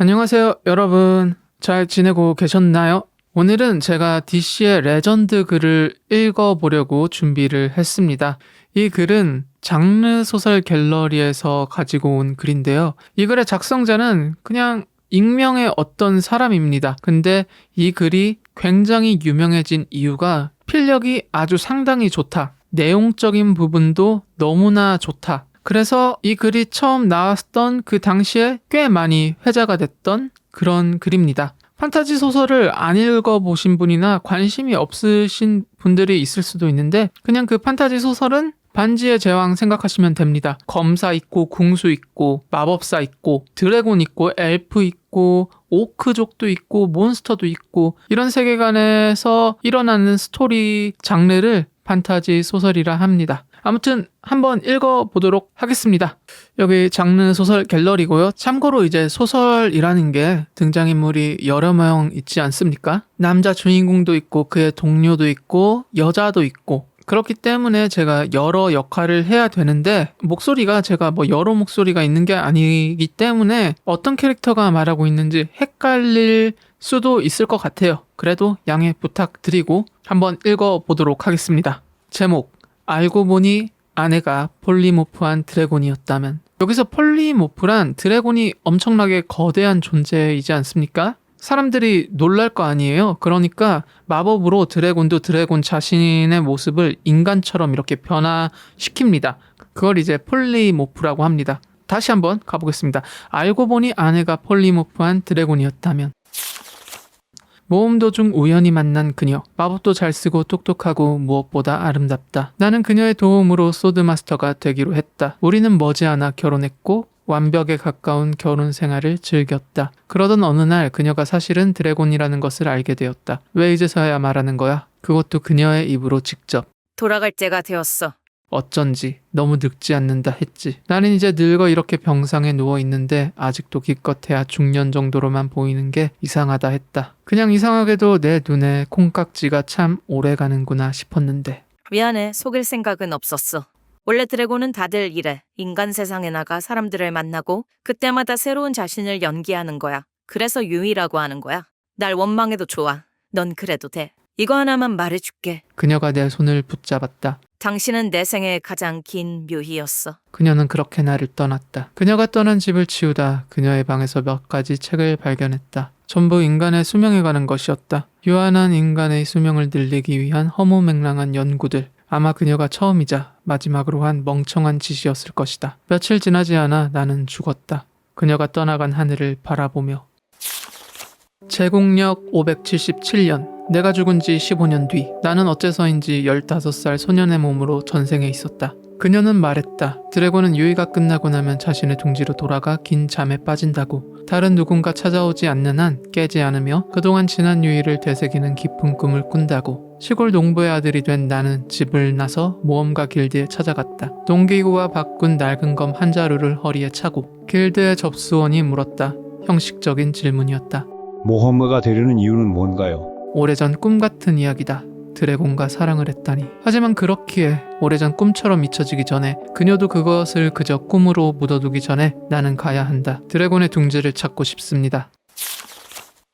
안녕하세요, 여러분. 잘 지내고 계셨나요? 오늘은 제가 DC의 레전드 글을 읽어보려고 준비를 했습니다. 이 글은 장르 소설 갤러리에서 가지고 온 글인데요. 이 글의 작성자는 그냥 익명의 어떤 사람입니다. 근데 이 글이 굉장히 유명해진 이유가 필력이 아주 상당히 좋다. 내용적인 부분도 너무나 좋다. 그래서 이 글이 처음 나왔던 그 당시에 꽤 많이 회자가 됐던 그런 글입니다. 판타지 소설을 안 읽어보신 분이나 관심이 없으신 분들이 있을 수도 있는데 그냥 그 판타지 소설은 반지의 제왕 생각하시면 됩니다. 검사 있고 궁수 있고 마법사 있고 드래곤 있고 엘프 있고 오크족도 있고 몬스터도 있고 이런 세계관에서 일어나는 스토리 장르를 판타지 소설이라 합니다. 아무튼 한번 읽어보도록 하겠습니다. 여기 장르 소설 갤러리고요. 참고로 이제 소설이라는 게 등장인물이 여러 명 있지 않습니까? 남자 주인공도 있고 그의 동료도 있고 여자도 있고 그렇기 때문에 제가 여러 역할을 해야 되는데 목소리가 제가 여러 목소리가 있는 게 아니기 때문에 어떤 캐릭터가 말하고 있는지 헷갈릴 수도 있을 것 같아요. 그래도 양해 부탁드리고 한번 읽어보도록 하겠습니다. 제목 알고 보니 아내가 폴리모프한 드래곤이었다면. 여기서 폴리모프란 드래곤이 엄청나게 거대한 존재이지 않습니까? 사람들이 놀랄 거 아니에요. 그러니까 마법으로 드래곤도 드래곤 자신의 모습을 인간처럼 이렇게 변화시킵니다. 그걸 이제 폴리모프라고 합니다. 다시 한번 가보겠습니다. 알고 보니 아내가 폴리모프한 드래곤이었다면. 모험 도중 우연히 만난 그녀. 마법도 잘 쓰고 똑똑하고 무엇보다 아름답다. 나는 그녀의 도움으로 소드마스터가 되기로 했다. 우리는 머지않아 결혼했고 완벽에 가까운 결혼 생활을 즐겼다. 그러던 어느 날 그녀가 사실은 드래곤이라는 것을 알게 되었다. 왜 이제서야 말하는 거야? 그것도 그녀의 입으로 직접. 돌아갈 때가 되었어. 어쩐지 너무 늙지 않는다 했지. 나는 이제 늙어 이렇게 병상에 누워있는데 아직도 기껏해야 중년 정도로만 보이는 게 이상하다 했다. 그냥 이상하게도 내 눈에 콩깍지가 참 오래 가는구나 싶었는데. 미안해, 속일 생각은 없었어. 원래 드래곤은 다들 이래. 인간 세상에 나가 사람들을 만나고 그때마다 새로운 자신을 연기하는 거야. 그래서 유이라고 하는 거야. 날 원망해도 좋아. 넌 그래도 돼. 이거 하나만 말해줄게. 그녀가 내 손을 붙잡았다. 당신은 내 생애 가장 긴 묘희였어. 그녀는 그렇게 나를 떠났다. 그녀가 떠난 집을 치우다 그녀의 방에서 몇 가지 책을 발견했다. 전부 인간의 수명에 관한 것이었다. 유한한 인간의 수명을 늘리기 위한 허무맹랑한 연구들. 아마 그녀가 처음이자 마지막으로 한 멍청한 짓이었을 것이다. 며칠 지나지 않아 나는 죽었다. 그녀가 떠나간 하늘을 바라보며. 제공력 577년. 내가 죽은 지 15년 뒤 나는 어째서인지 15살 소년의 몸으로 전생에 있었다. 그녀는 말했다. 드래곤은 유의가 끝나고 나면 자신의 둥지로 돌아가 긴 잠에 빠진다고. 다른 누군가 찾아오지 않는 한 깨지 않으며 그동안 지난 유의를 되새기는 깊은 꿈을 꾼다고. 시골 농부의 아들이 된 나는 집을 나서 모험가 길드에 찾아갔다. 농기구와 바꾼 낡은 검 한 자루를 허리에 차고 길드의 접수원이 물었다. 형식적인 질문이었다. 모험가가 되려는 이유는 뭔가요? 오래전 꿈 같은 이야기다. 드래곤과 사랑을 했다니. 하지만 그렇기에 오래전 꿈처럼 잊혀지기 전에 그녀도 그것을 그저 꿈으로 묻어두기 전에 나는 가야 한다. 드래곤의 둥지를 찾고 싶습니다.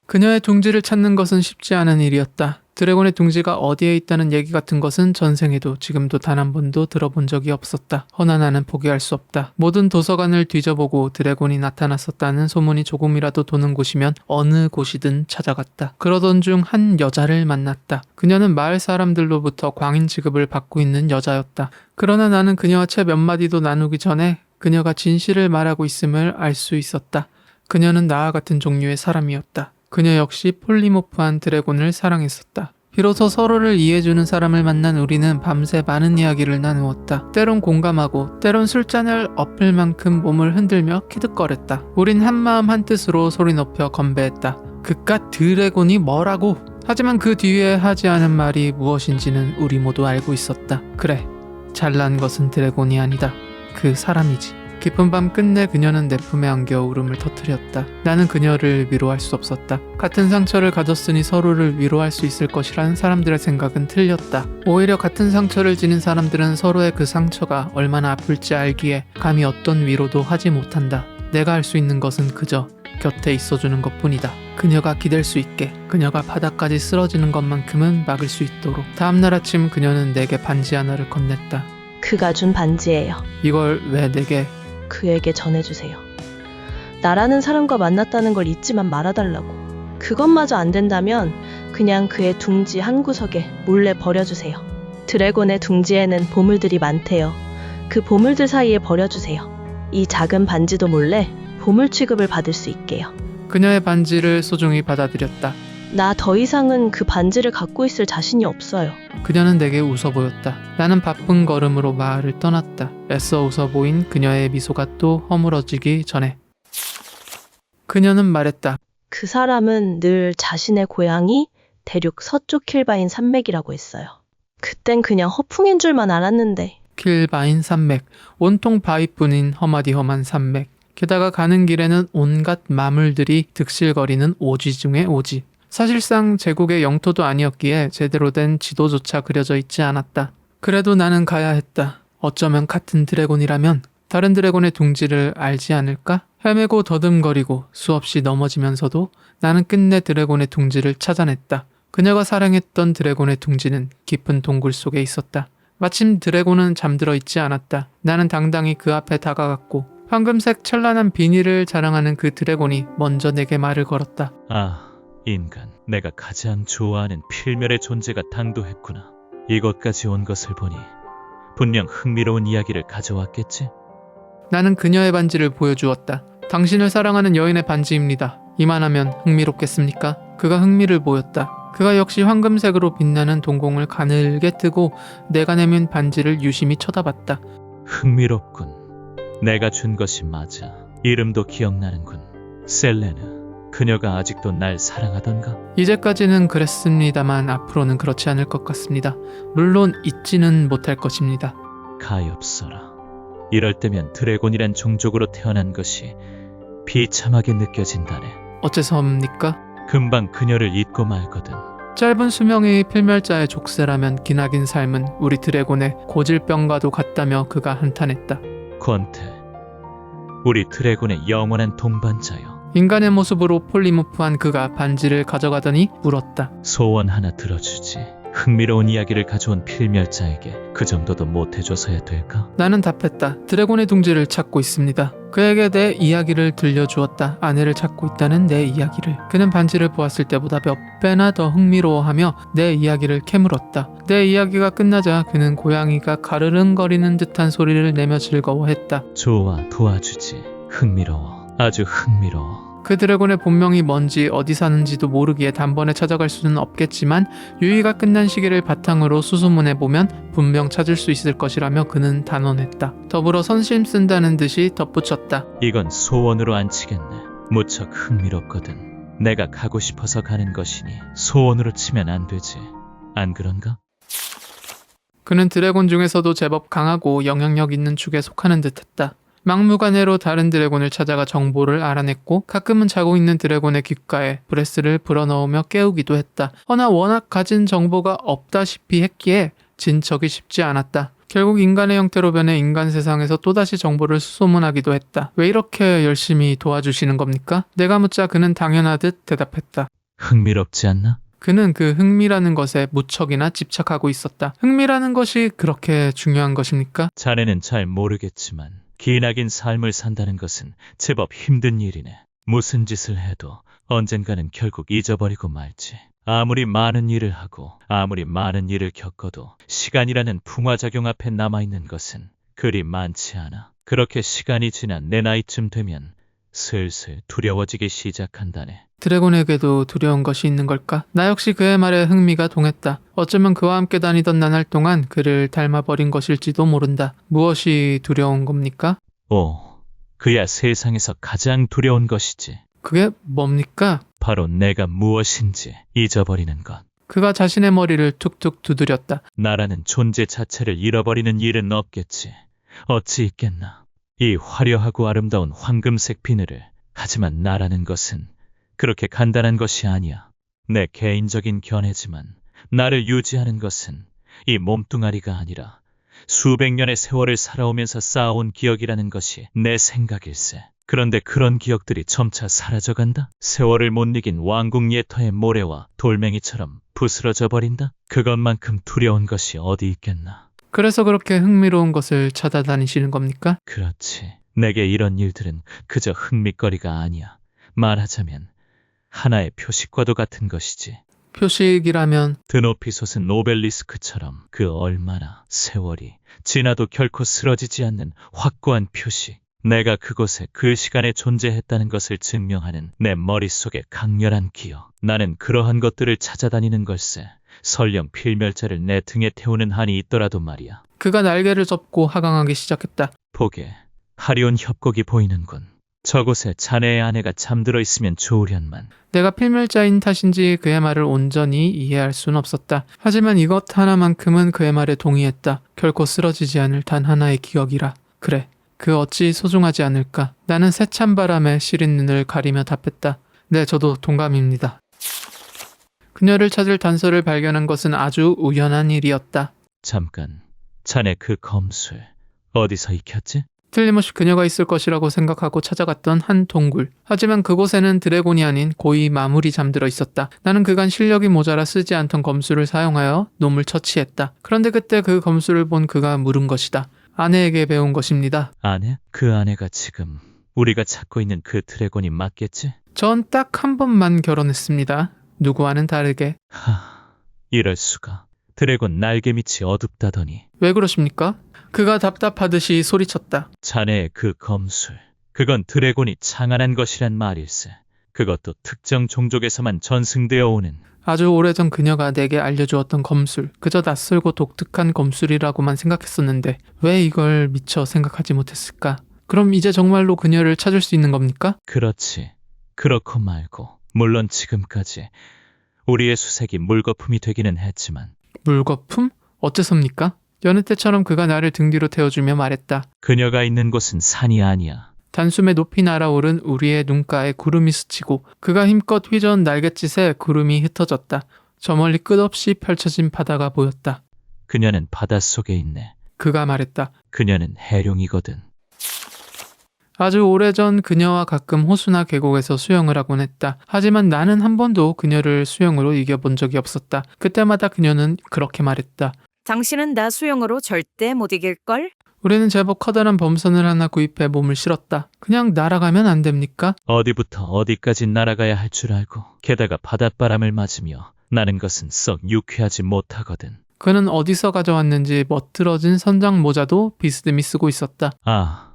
그녀의 둥지를 찾는 것은 쉽지 않은 일이었다. 드래곤의 둥지가 어디에 있다는 얘기 같은 것은 전생에도 지금도 단 한 번도 들어본 적이 없었다. 허나 나는 포기할 수 없다. 모든 도서관을 뒤져보고 드래곤이 나타났었다는 소문이 조금이라도 도는 곳이면 어느 곳이든 찾아갔다. 그러던 중 한 여자를 만났다. 그녀는 마을 사람들로부터 광인 취급을 받고 있는 여자였다. 그러나 나는 그녀와 채 몇 마디도 나누기 전에 그녀가 진실을 말하고 있음을 알 수 있었다. 그녀는 나와 같은 종류의 사람이었다. 그녀 역시 폴리모프한 드래곤을 사랑했었다. 비로소 서로를 이해해주는 사람을 만난 우리는 밤새 많은 이야기를 나누었다. 때론 공감하고 때론 술잔을 엎을 만큼 몸을 흔들며 키득거렸다. 우린 한마음 한뜻으로 소리 높여 건배했다. 그깟 드래곤이 뭐라고? 하지만 그 뒤에 하지 않은 말이 무엇인지는 우리 모두 알고 있었다. 그래, 잘난 것은 드래곤이 아니다. 그 사람이지. 깊은 밤 끝내 그녀는 내 품에 안겨 울음을 터뜨렸다. 나는 그녀를 위로할 수 없었다. 같은 상처를 가졌으니 서로를 위로할 수 있을 것이라는 사람들의 생각은 틀렸다. 오히려 같은 상처를 지닌 사람들은 서로의 그 상처가 얼마나 아플지 알기에 감히 어떤 위로도 하지 못한다. 내가 할 수 있는 것은 그저 곁에 있어주는 것뿐이다. 그녀가 기댈 수 있게, 그녀가 바닥까지 쓰러지는 것만큼은 막을 수 있도록. 다음날 아침 그녀는 내게 반지 하나를 건넸다. 그가 준 반지예요. 이걸 왜 내게? 그에게 전해주세요. 나라는 사람과 만났다는 걸 잊지만 말아달라고. 그것마저 안 된다면 그냥 그의 둥지 한 구석에 몰래 버려주세요. 드래곤의 둥지에는 보물들이 많대요. 그 보물들 사이에 버려주세요. 이 작은 반지도 몰래 보물 취급을 받을 수 있게요. 그녀의 반지를 소중히 받아들였다. 나 더 이상은 그 반지를 갖고 있을 자신이 없어요. 그녀는 내게 웃어 보였다. 나는 바쁜 걸음으로 마을을 떠났다. 애써 웃어 보인 그녀의 미소가 또 허물어지기 전에. 그녀는 말했다. 그 사람은 늘 자신의 고향이 대륙 서쪽 킬바인 산맥이라고 했어요. 그땐 그냥 허풍인 줄만 알았는데. 킬바인 산맥, 온통 바위뿐인 험하디험한 산맥. 게다가 가는 길에는 온갖 마물들이 득실거리는 오지 중의 오지. 사실상 제국의 영토도 아니었기에 제대로 된 지도조차 그려져 있지 않았다. 그래도 나는 가야 했다. 어쩌면 같은 드래곤이라면 다른 드래곤의 둥지를 알지 않을까? 헤매고 더듬거리고 수없이 넘어지면서도 나는 끝내 드래곤의 둥지를 찾아냈다. 그녀가 사랑했던 드래곤의 둥지는 깊은 동굴 속에 있었다. 마침 드래곤은 잠들어 있지 않았다. 나는 당당히 그 앞에 다가갔고 황금색 찬란한 비닐을 자랑하는 그 드래곤이 먼저 내게 말을 걸었다. 아, 인간. 내가 가장 좋아하는 필멸의 존재가 당도했구나. 이곳까지 온 것을 보니 분명 흥미로운 이야기를 가져왔겠지? 나는 그녀의 반지를 보여주었다. 당신을 사랑하는 여인의 반지입니다. 이만하면 흥미롭겠습니까? 그가 흥미를 보였다. 그가 역시 황금색으로 빛나는 동공을 가늘게 뜨고 내가 내민 반지를 유심히 쳐다봤다. 흥미롭군. 내가 준 것이 맞아. 이름도 기억나는군. 셀레느. 그녀가 아직도 날 사랑하던가? 이제까지는 그랬습니다만 앞으로는 그렇지 않을 것 같습니다. 물론 잊지는 못할 것입니다. 가엾어라. 이럴 때면 드래곤이란 종족으로 태어난 것이 비참하게 느껴진다네. 어째서입니까? 금방 그녀를 잊고 말거든. 짧은 수명의 필멸자의 족쇄라면 기나긴 삶은 우리 드래곤의 고질병과도 같다며 그가 한탄했다. 권태. 우리 드래곤의 영원한 동반자여. 인간의 모습으로 폴리모프한 그가 반지를 가져가더니 물었다. 소원 하나 들어주지. 흥미로운 이야기를 가져온 필멸자에게 그 정도도 못해줘서야 될까? 나는 답했다. 드래곤의 둥지를 찾고 있습니다. 그에게 내 이야기를 들려주었다. 아내를 찾고 있다는 내 이야기를. 그는 반지를 보았을 때보다 몇 배나 더 흥미로워하며 내 이야기를 캐물었다. 내 이야기가 끝나자 그는 고양이가 가르릉거리는 듯한 소리를 내며 즐거워했다. 좋아, 도와주지. 흥미로워. 아주 흥미로워. 그 드래곤의 본명이 뭔지 어디 사는지도 모르기에 단번에 찾아갈 수는 없겠지만 유의가 끝난 시기를 바탕으로 수소문해보면 분명 찾을 수 있을 것이라며 그는 단언했다. 더불어 선심 쓴다는 듯이 덧붙였다. 이건 소원으로 안 치겠네. 무척 흥미롭거든. 내가 가고 싶어서 가는 것이니 소원으로 치면 안 되지. 안 그런가? 그는 드래곤 중에서도 제법 강하고 영향력 있는 축에 속하는 듯했다. 막무가내로 다른 드래곤을 찾아가 정보를 알아냈고 가끔은 자고 있는 드래곤의 귓가에 브레스를 불어넣으며 깨우기도 했다. 허나 워낙 가진 정보가 없다시피 했기에 진척이 쉽지 않았다. 결국 인간의 형태로 변해 인간 세상에서 또다시 정보를 수소문하기도 했다. 왜 이렇게 열심히 도와주시는 겁니까? 내가 묻자 그는 당연하듯 대답했다. 흥미롭지 않나? 그는 그 흥미라는 것에 무척이나 집착하고 있었다. 흥미라는 것이 그렇게 중요한 것입니까? 자네는 잘 모르겠지만 기나긴 삶을 산다는 것은 제법 힘든 일이네. 무슨 짓을 해도 언젠가는 결국 잊어버리고 말지. 아무리 많은 일을 하고 아무리 많은 일을 겪어도 시간이라는 풍화작용 앞에 남아있는 것은 그리 많지 않아. 그렇게 시간이 지난 내 나이쯤 되면 슬슬 두려워지기 시작한다네. 드래곤에게도 두려운 것이 있는 걸까? 나 역시 그의 말에 흥미가 동했다. 어쩌면 그와 함께 다니던 나날 동안 그를 닮아버린 것일지도 모른다. 무엇이 두려운 겁니까? 오, 그야 세상에서 가장 두려운 것이지. 그게 뭡니까? 바로 내가 무엇인지 잊어버리는 것. 그가 자신의 머리를 툭툭 두드렸다. 나라는 존재 자체를 잃어버리는 일은 없겠지. 어찌 있겠나. 이 화려하고 아름다운 황금색 비늘을. 하지만 나라는 것은 그렇게 간단한 것이 아니야. 내 개인적인 견해지만 나를 유지하는 것은 이 몸뚱아리가 아니라 수백 년의 세월을 살아오면서 쌓아온 기억이라는 것이 내 생각일세. 그런데 그런 기억들이 점차 사라져간다. 세월을 못 이긴 왕궁 예터의 모래와 돌멩이처럼 부스러져 버린다. 그것만큼 두려운 것이 어디 있겠나. 그래서 그렇게 흥미로운 것을 찾아다니시는 겁니까? 그렇지. 내게 이런 일들은 그저 흥미거리가 아니야. 말하자면 하나의 표식과도 같은 것이지. 표식이라면 드높이 솟은 오벨리스크처럼 그 얼마나 세월이 지나도 결코 쓰러지지 않는 확고한 표식. 내가 그곳에 그 시간에 존재했다는 것을 증명하는 내 머릿속의 강렬한 기억. 나는 그러한 것들을 찾아다니는 걸세. 설령 필멸자를 내 등에 태우는 한이 있더라도 말이야. 그가 날개를 접고 하강하기 시작했다. 보게 화려한 협곡이 보이는군. 저곳에 자네의 아내가 잠들어 있으면 좋으련만. 내가 필멸자인 탓인지 그의 말을 온전히 이해할 순 없었다. 하지만 이것 하나만큼은 그의 말에 동의했다. 결코 쓰러지지 않을 단 하나의 기억이라. 그래, 그 어찌 소중하지 않을까. 나는 세찬 바람에 시린 눈을 가리며 답했다. 네, 저도 동감입니다. 그녀를 찾을 단서를 발견한 것은 아주 우연한 일이었다. 잠깐, 자네 그 검술 어디서 익혔지? 틀림없이 그녀가 있을 것이라고 생각하고 찾아갔던 한 동굴. 하지만 그곳에는 드래곤이 아닌 고이 마물이 잠들어 있었다. 나는 그간 실력이 모자라 쓰지 않던 검술을 사용하여 놈을 처치했다. 그런데 그때 그 검술을 본 그가 물은 것이다. 아내에게 배운 것입니다. 아내? 그 아내가 지금 우리가 찾고 있는 그 드래곤이 맞겠지? 전 딱 한 번만 결혼했습니다. 누구와는 다르게. 이럴 수가. 드래곤 날개 밑이 어둡다더니. 왜 그러십니까? 그가 답답하듯이 소리쳤다. 자네의 그 검술, 그건 드래곤이 창안한 것이란 말일세. 그것도 특정 종족에서만 전승되어 오는. 아주 오래전 그녀가 내게 알려주었던 검술. 그저 낯설고 독특한 검술이라고만 생각했었는데 왜 이걸 미처 생각하지 못했을까? 그럼 이제 정말로 그녀를 찾을 수 있는 겁니까? 그렇지. 그렇고 말고. 물론 지금까지 우리의 수색이 물거품이 되기는 했지만. 물거품? 어째서입니까? 여느 때처럼 그가 나를 등 뒤로 태워주며 말했다. 그녀가 있는 곳은 산이 아니야. 단숨에 높이 날아오른 우리의 눈가에 구름이 스치고 그가 힘껏 휘저은 날갯짓에 구름이 흩어졌다. 저 멀리 끝없이 펼쳐진 바다가 보였다. 그녀는 바닷속에 있네. 그가 말했다. 그녀는 해룡이거든. 아주 오래전 그녀와 가끔 호수나 계곡에서 수영을 하곤 했다. 하지만 나는 한 번도 그녀를 수영으로 이겨본 적이 없었다. 그때마다 그녀는 그렇게 말했다. 당신은 나 수영으로 절대 못 이길걸? 우리는 제법 커다란 범선을 하나 구입해 몸을 실었다. 그냥 날아가면 안 됩니까? 어디부터 어디까지 날아가야 할 줄 알고. 게다가 바닷바람을 맞으며 나는 것은 썩 유쾌하지 못하거든. 그는 어디서 가져왔는지 멋들어진 선장 모자도 비스듬히 쓰고 있었다. 아,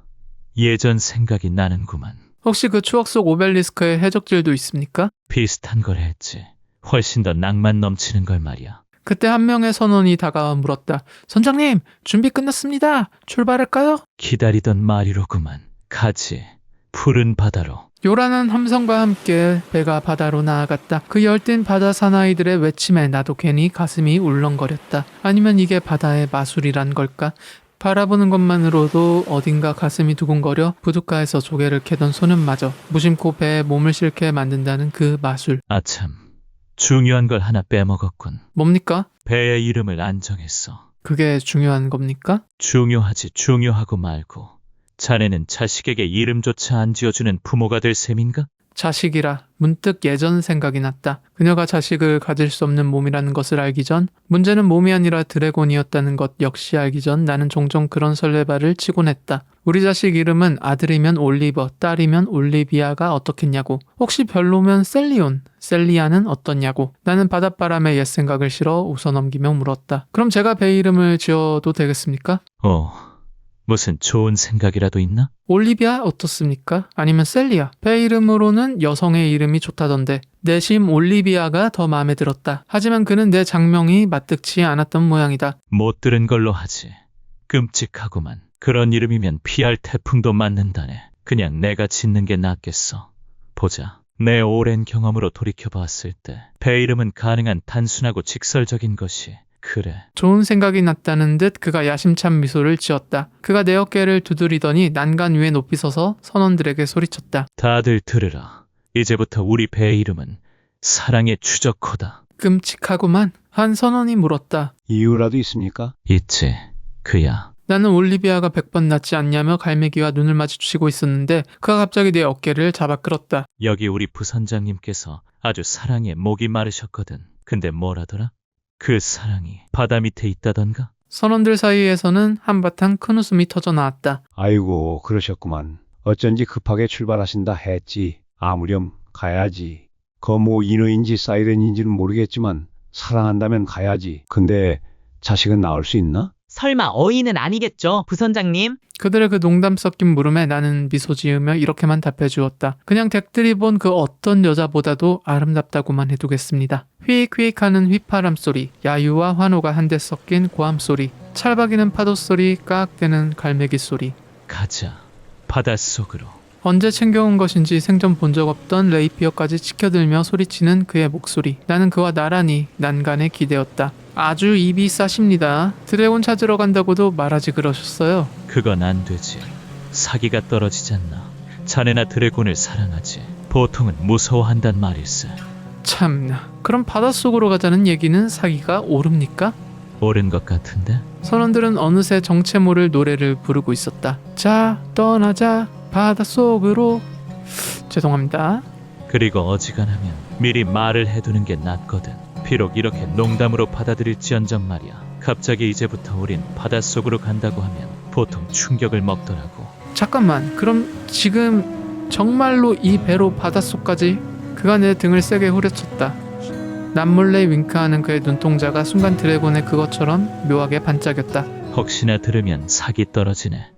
예전 생각이 나는구만. 혹시 그 추억 속 오벨리스크의 해적질도 있습니까? 비슷한 걸 했지. 훨씬 더 낭만 넘치는 걸 말이야. 그때 한 명의 선원이 다가와 물었다. 선장님, 준비 끝났습니다. 출발할까요? 기다리던 말이로구만. 가지. 푸른 바다로. 요란한 함성과 함께 배가 바다로 나아갔다. 그 열띤 바다 사나이들의 외침에 나도 괜히 가슴이 울렁거렸다. 아니면 이게 바다의 마술이란 걸까? 바라보는 것만으로도 어딘가 가슴이 두근거려 부둣가에서 조개를 캐던 소년마저 무심코 배에 몸을 실게 만든다는 그 마술. 아참. 중요한 걸 하나 빼먹었군. 뭡니까? 배의 이름을 안 정했어. 그게 중요한 겁니까? 중요하지. 중요하고 말고. 자네는 자식에게 이름조차 안 지어주는 부모가 될 셈인가? 자식이라 문득 예전 생각이 났다. 그녀가 자식을 가질 수 없는 몸이라는 것을 알기 전, 문제는 몸이 아니라 드래곤이었다는 것 역시 알기 전 나는 종종 그런 설레발을 치곤 했다. 우리 자식 이름은 아들이면 올리버, 딸이면 올리비아가 어떻겠냐고. 혹시 별로면 셀리온, 셀리아는 어떻냐고. 나는 바닷바람에 옛 생각을 실어 웃어넘기며 물었다. 그럼 제가 배 이름을 지어도 되겠습니까? 무슨 좋은 생각이라도 있나? 올리비아 어떻습니까? 아니면 셀리아. 배 이름으로는 여성의 이름이 좋다던데 내심 올리비아가 더 마음에 들었다. 하지만 그는 내 장명이 마뜩지 않았던 모양이다. 못 들은 걸로 하지. 끔찍하구만. 그런 이름이면 피할 태풍도 맞는다네. 그냥 내가 짓는 게 낫겠어. 보자. 내 오랜 경험으로 돌이켜봤을 때 배 이름은 가능한 단순하고 직설적인 것이. 그래. 좋은 생각이 났다는 듯 그가 야심찬 미소를 지었다. 그가 내 어깨를 두드리더니 난간 위에 높이 서서 선원들에게 소리쳤다. 다들 들으라. 이제부터 우리 배의 이름은 사랑의 추적호다. 끔찍하구만. 한 선원이 물었다. 이유라도 있습니까? 있지. 그야. 나는 올리비아가 100번 낫지 않냐며 갈매기와 눈을 마주치고 있었는데 그가 갑자기 내 어깨를 잡아 끌었다. 여기 우리 부선장님께서 아주 사랑에 목이 마르셨거든. 근데 뭐라더라? 그 사랑이 바다 밑에 있다던가? 선원들 사이에서는 한바탕 큰 웃음이 터져 나왔다. 아이고, 그러셨구만. 어쩐지 급하게 출발하신다 했지. 아무렴 가야지. 뭐 인어인지 사이렌인지는 모르겠지만 사랑한다면 가야지. 근데 자식은 낳을 수 있나? 설마 어이는 아니겠죠, 부선장님? 그들의 그 농담 섞인 물음에 나는 미소 지으며 이렇게만 답해 주었다. 그냥 댁들이 본 그 어떤 여자보다도 아름답다고만 해두겠습니다. 휘익휘익하는 휘파람 소리, 야유와 환호가 한데 섞인 고함 소리, 찰박이는 파도 소리, 까악대는 갈매기 소리. 가자. 바닷속으로. 언제 챙겨온 것인지 생전 본 적 없던 레이피어까지 치켜들며 소리치는 그의 목소리. 나는 그와 나란히 난간에 기대었다. 아주 입이 싸십니다. 드래곤 찾으러 간다고도 말하지 그러셨어요. 그건 안 되지. 사기가 떨어지잖나. 자네나 드래곤을 사랑하지. 보통은 무서워한단 말일세. 참나. 그럼 바닷속으로 가자는 얘기는 사기가 옳습니까? 옳은 것 같은데? 선원들은 어느새 정체 모를 노래를 부르고 있었다. 자, 떠나자. 바닷속으로. 죄송합니다. 그리고 어지간하면 미리 말을 해두는 게 낫거든. 비록 이렇게 농담으로 받아들일지언정 말이야. 갑자기 이제부터 우린 바닷속으로 간다고 하면 보통 충격을 먹더라고. 잠깐만. 그럼 지금 정말로 이 배로 바닷속까지? 그가 내 등을 세게 후려쳤다. 남몰래 윙크하는 그의 눈동자가 순간 드래곤의 그것처럼 묘하게 반짝였다. 혹시나 들으면 사기 떨어지네.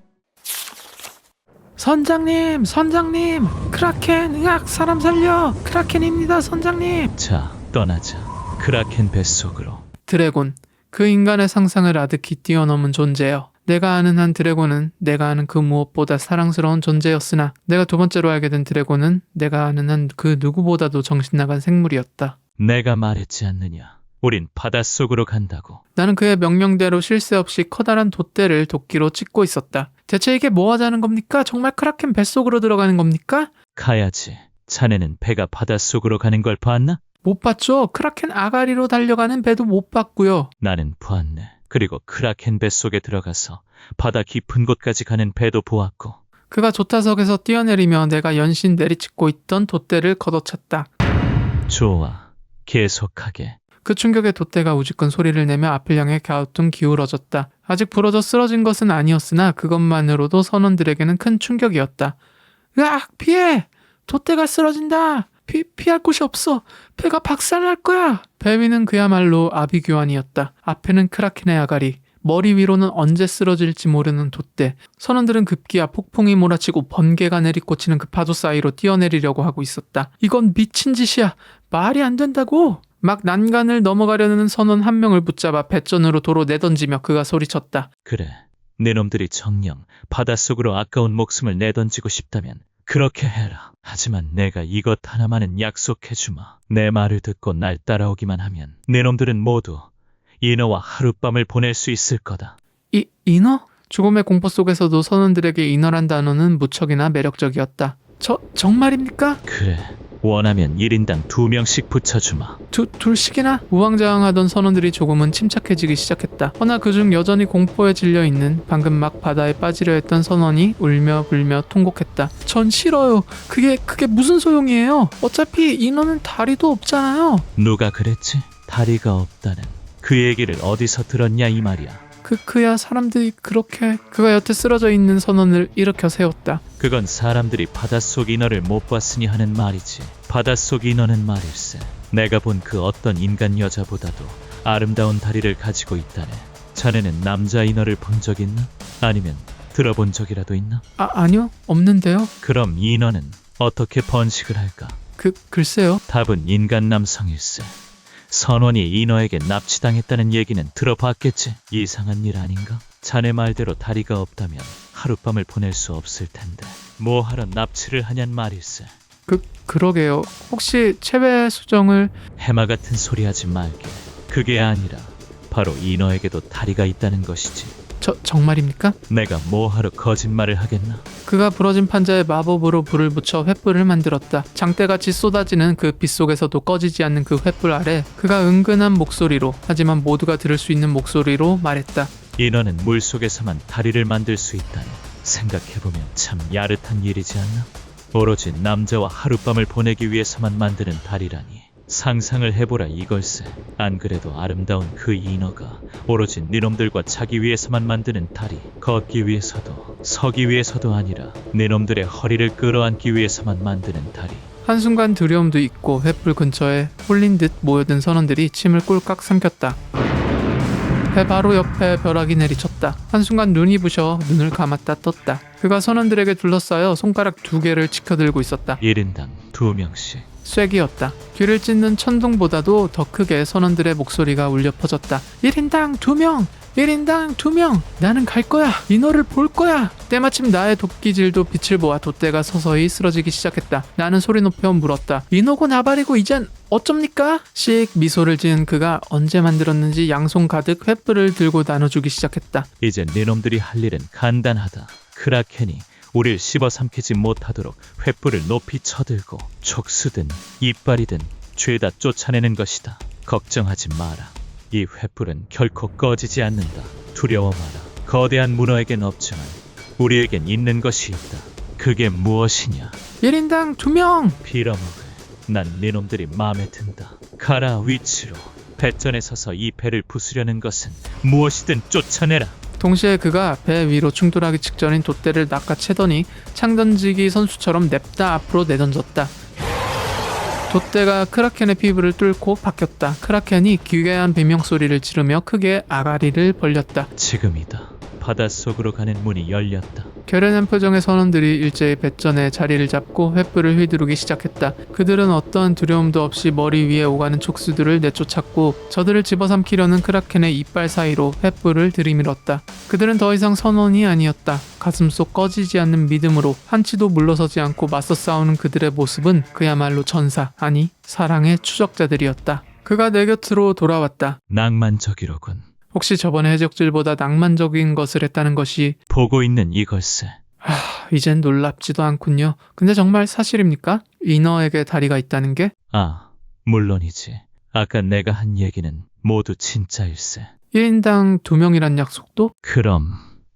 선장님! 선장님! 크라켄! 으악! 사람 살려! 크라켄입니다, 선장님! 자, 떠나자. 크라켄 뱃속으로. 드래곤. 그 인간의 상상을 아득히 뛰어넘은 존재여. 내가 아는 한 드래곤은 내가 아는 그 무엇보다 사랑스러운 존재였으나 내가 두 번째로 알게 된 드래곤은 내가 아는 한 그 누구보다도 정신나간 생물이었다. 내가 말했지 않느냐. 우린 바닷속으로 간다고. 나는 그의 명령대로 쉴 새 없이 커다란 돛대를 도끼로 찍고 있었다. 대체 이게 뭐 하자는 겁니까? 정말 크라켄 뱃속으로 들어가는 겁니까? 가야지. 자네는 배가 바닷속으로 가는 걸 봤나? 못 봤죠? 크라켄 아가리로 달려가는 배도 못 봤고요. 나는 보았네. 그리고 크라켄 뱃속에 들어가서 바다 깊은 곳까지 가는 배도 보았고. 그가 조타석에서 뛰어내리며 내가 연신 내리찍고 있던 돛대를 걷어찼다. 좋아. 계속하게. 그 충격에 돛대가 우직한 소리를 내며 앞을 향해 갸우뚱 기울어졌다. 아직 부러져 쓰러진 것은 아니었으나 그것만으로도 선원들에게는 큰 충격이었다. 으악! 피해! 돛대가 쓰러진다! 피할 곳이 없어! 배가 박살날 거야! 배 위는 그야말로 아비규환이었다. 앞에는 크라켄의 아가리, 머리 위로는 언제 쓰러질지 모르는 돛대. 선원들은 급기야 폭풍이 몰아치고 번개가 내리꽂히는 그 파도 사이로 뛰어내리려고 하고 있었다. 이건 미친 짓이야! 말이 안 된다고! 막 난간을 넘어가려는 선원 한 명을 붙잡아 배전으로 도로 내던지며 그가 소리쳤다. 그래. 네 놈들이 정녕 바닷속으로 아까운 목숨을 내던지고 싶다면 그렇게 해라. 하지만 내가 이것 하나만은 약속해주마. 내 말을 듣고 날 따라오기만 하면 네 놈들은 모두 인어와 하룻밤을 보낼 수 있을 거다. 인어? 죽음의 공포 속에서도 선원들에게 인어란 단어는 무척이나 매력적이었다. 정말입니까? 그래. 원하면 1인당 2명씩 붙여주마. 둘씩이나? 우왕좌왕하던 선원들이 조금은 침착해지기 시작했다. 허나 그중 여전히 공포에 질려있는 방금 막 바다에 빠지려 했던 선원이 울며 불며 통곡했다. 전 싫어요. 그게 무슨 소용이에요? 어차피 인어는 다리도 없잖아요. 누가 그랬지? 다리가 없다는. 그 얘기를 어디서 들었냐 이 말이야. 그야 사람들이 그렇게. 그가 여태 쓰러져 있는 선원을 일으켜 세웠다. 그건 사람들이 바닷속 인어를 못 봤으니 하는 말이지. 바닷속 인어는 말일세. 내가 본 그 어떤 인간 여자보다도 아름다운 다리를 가지고 있다네. 자네는 남자 인어를 본 적 있나? 아니면 들어본 적이라도 있나? 아니요. 없는데요. 그럼 인어는 어떻게 번식을 할까? 글쎄요. 답은 인간 남성일세. 선원이 인어에게 납치당했다는 얘기는 들어봤겠지? 이상한 일 아닌가? 자네 말대로 다리가 없다면 하룻밤을 보낼 수 없을 텐데 뭐하러 납치를 하냔 말일세. 그러게요. 혹시 체외 수정을... 해마 같은 소리 하지 말게. 그게 아니라 바로 인어에게도 다리가 있다는 것이지. 정말입니까? 내가 뭐하러 거짓말을 하겠나? 그가 부러진 판자에 마법으로 불을 붙여 횃불을 만들었다. 장대같이 쏟아지는 그 빛 속에서도 꺼지지 않는 그 횃불 아래 그가 은근한 목소리로, 하지만 모두가 들을 수 있는 목소리로 말했다. 인어는 물속에서만 다리를 만들 수 있다니 생각해보면 참 야릇한 일이지 않나? 오로지 남자와 하룻밤을 보내기 위해서만 만드는 다리라니 상상을 해보라 이걸세. 안 그래도 아름다운 그 인어가 오로지 니놈들과 자기 위해서만 만드는 다리, 걷기 위해서도 서기 위해서도 아니라 니놈들의 허리를 끌어안기 위해서만 만드는 다리. 한순간 두려움도 있고 횃불 근처에 홀린 듯 모여든 선원들이 침을 꼴깍 삼켰다. 배 바로 옆에 벼락이 내리쳤다. 한순간 눈이 부셔 눈을 감았다 떴다. 그가 선원들에게 둘러싸여 손가락 2개를 치켜들고 있었다. 1인당 2명씩. 쐐기였다. 귀를 찢는 천둥보다도 더 크게 선원들의 목소리가 울려 퍼졌다. 1인당 2명! 1인당 2명! 나는 갈 거야! 인어를 볼 거야! 때마침 나의 도끼질도 빛을 보아 돛대가 서서히 쓰러지기 시작했다. 나는 소리 높여 물었다. 인어고 나발이고 이젠 어쩝니까? 씩 미소를 지은 그가 언제 만들었는지 양손 가득 횃불을 들고 나눠주기 시작했다. 이제 니놈들이 할 일은 간단하다. 크라켄이 우릴 씹어삼키지 못하도록 횃불을 높이 쳐들고 촉수든 이빨이든 죄다 쫓아내는 것이다. 걱정하지 마라. 이 횃불은 결코 꺼지지 않는다. 두려워 마라. 거대한 문어에겐 없지만 우리에겐 있는 것이 있다. 그게 무엇이냐? 1인당 2명! 빌어먹을. 난 니놈들이 마음에 든다. 가라 위치로. 배전에 서서 이 배를 부수려는 것은 무엇이든 쫓아내라. 동시에 그가 배 위로 충돌하기 직전인 돛대를 낚아채더니 창 던지기 선수처럼 냅다 앞으로 내던졌다. 돛대가 크라켄의 피부를 뚫고 박혔다. 크라켄이 기괴한 비명소리를 지르며 크게 아가리를 벌렸다. 지금이다. 바닷속으로 가는 문이 열렸다. 결연한 표정의 선원들이 일제히 배전에 자리를 잡고 횃불을 휘두르기 시작했다. 그들은 어떠한 두려움도 없이 머리 위에 오가는 촉수들을 내쫓았고 저들을 집어삼키려는 크라켄의 이빨 사이로 횃불을 들이밀었다. 그들은 더 이상 선원이 아니었다. 가슴속 꺼지지 않는 믿음으로 한치도 물러서지 않고 맞서 싸우는 그들의 모습은 그야말로 전사, 아니 사랑의 추적자들이었다. 그가 내 곁으로 돌아왔다. 낭만적이로군. 혹시 저번에 해적질보다 낭만적인 것을 했다는 것이 보고 있는 이걸세. 이젠 놀랍지도 않군요. 근데 정말 사실입니까? 인어에게 다리가 있다는 게? 아, 물론이지. 아까 내가 한 얘기는 모두 진짜일세. 1인당 2명이란 약속도? 그럼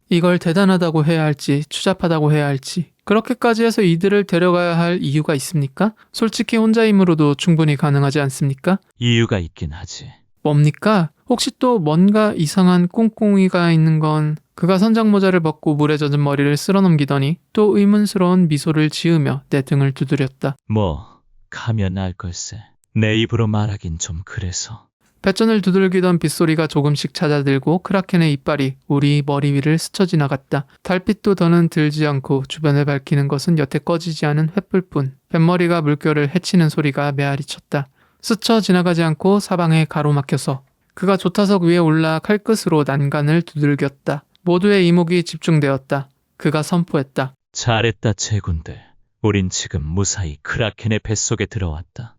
이걸 대단하다고 해야 할지 추잡하다고 해야 할지 그렇게까지 해서 이들을 데려가야 할 이유가 있습니까? 솔직히 혼자 힘으로도 충분히 가능하지 않습니까? 이유가 있긴 하지. 뭡니까? 혹시 또 뭔가 이상한 꿍꿍이가 있는 건 그가 선장 모자를 벗고 물에 젖은 머리를 쓸어넘기더니 또 의문스러운 미소를 지으며 내 등을 두드렸다. 뭐 가면 알 걸세. 내 입으로 말하긴 좀 그래서. 배전을 두들기던 빗소리가 조금씩 찾아들고 크라켄의 이빨이 우리 머리 위를 스쳐 지나갔다. 달빛도 더는 들지 않고 주변을 밝히는 것은 여태 꺼지지 않은 횃불뿐. 뱃머리가 물결을 헤치는 소리가 메아리쳤다. 스쳐 지나가지 않고 사방에 가로막혀서 그가 조타석 위에 올라 칼끝으로 난간을 두들겼다. 모두의 이목이 집중되었다. 그가 선포했다. 잘했다 제군들. 우린 지금 무사히 크라켄의 뱃속에 들어왔다.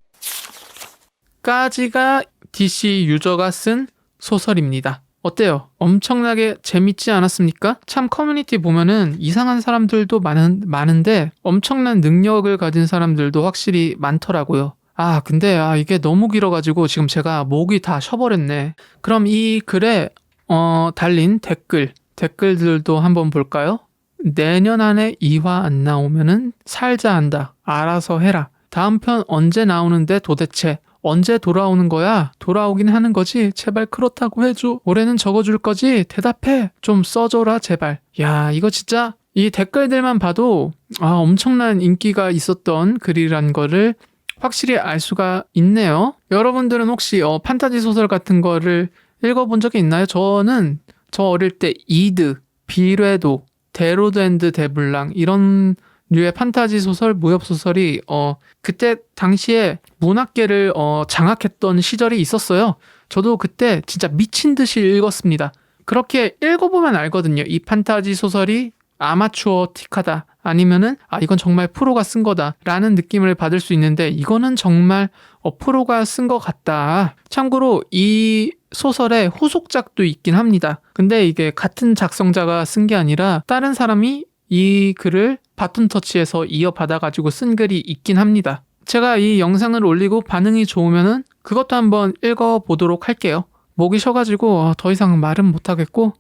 까지가 DC 유저가 쓴 소설입니다. 어때요? 엄청나게 재밌지 않았습니까? 참 커뮤니티 보면은 이상한 사람들도 많은데 엄청난 능력을 가진 사람들도 확실히 많더라고요. 근데 이게 너무 길어가지고 지금 제가 목이 다 쉬어버렸네. 그럼 이 글에 달린 댓글들도 한번 볼까요? 내년 안에 2화 안 나오면은 살자 한다. 알아서 해라. 다음 편 언제 나오는데 도대체 언제 돌아오는 거야? 돌아오긴 하는 거지. 제발 그렇다고 해줘. 올해는 적어줄 거지? 대답해. 좀 써줘라 제발. 야, 이거 진짜 이 댓글들만 봐도 엄청난 인기가 있었던 글이란 거를 확실히 알 수가 있네요. 여러분들은 혹시 판타지 소설 같은 거를 읽어본 적이 있나요? 저는 저 어릴 때 이드, 비뢰도, 데로드 앤드 데블랑 이런 류의 판타지 소설, 무협 소설이 그때 당시에 문학계를 장악했던 시절이 있었어요. 저도 그때 진짜 미친 듯이 읽었습니다. 그렇게 읽어보면 알거든요. 이 판타지 소설이 아마추어틱하다. 아니면은 이건 정말 프로가 쓴 거다 라는 느낌을 받을 수 있는데 이거는 정말 프로가 쓴 것 같다. 참고로 이 소설에 후속작도 있긴 합니다. 근데 이게 같은 작성자가 쓴 게 아니라 다른 사람이 이 글을 바톤 터치해서 이어받아가지고 쓴 글이 있긴 합니다. 제가 이 영상을 올리고 반응이 좋으면은 그것도 한번 읽어보도록 할게요. 목이 쉬어가지고 더 이상 말은 못하겠고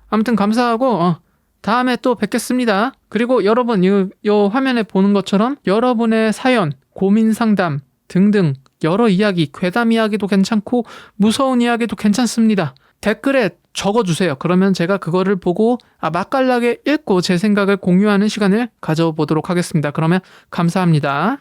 아무튼 감사하고 다음에 또 뵙겠습니다. 그리고 여러분 요 화면에 보는 것처럼 여러분의 사연, 고민 상담 등등 여러 이야기, 괴담 이야기도 괜찮고 무서운 이야기도 괜찮습니다. 댓글에 적어주세요. 그러면 제가 그거를 보고 맛깔나게 읽고 제 생각을 공유하는 시간을 가져보도록 하겠습니다. 그러면 감사합니다.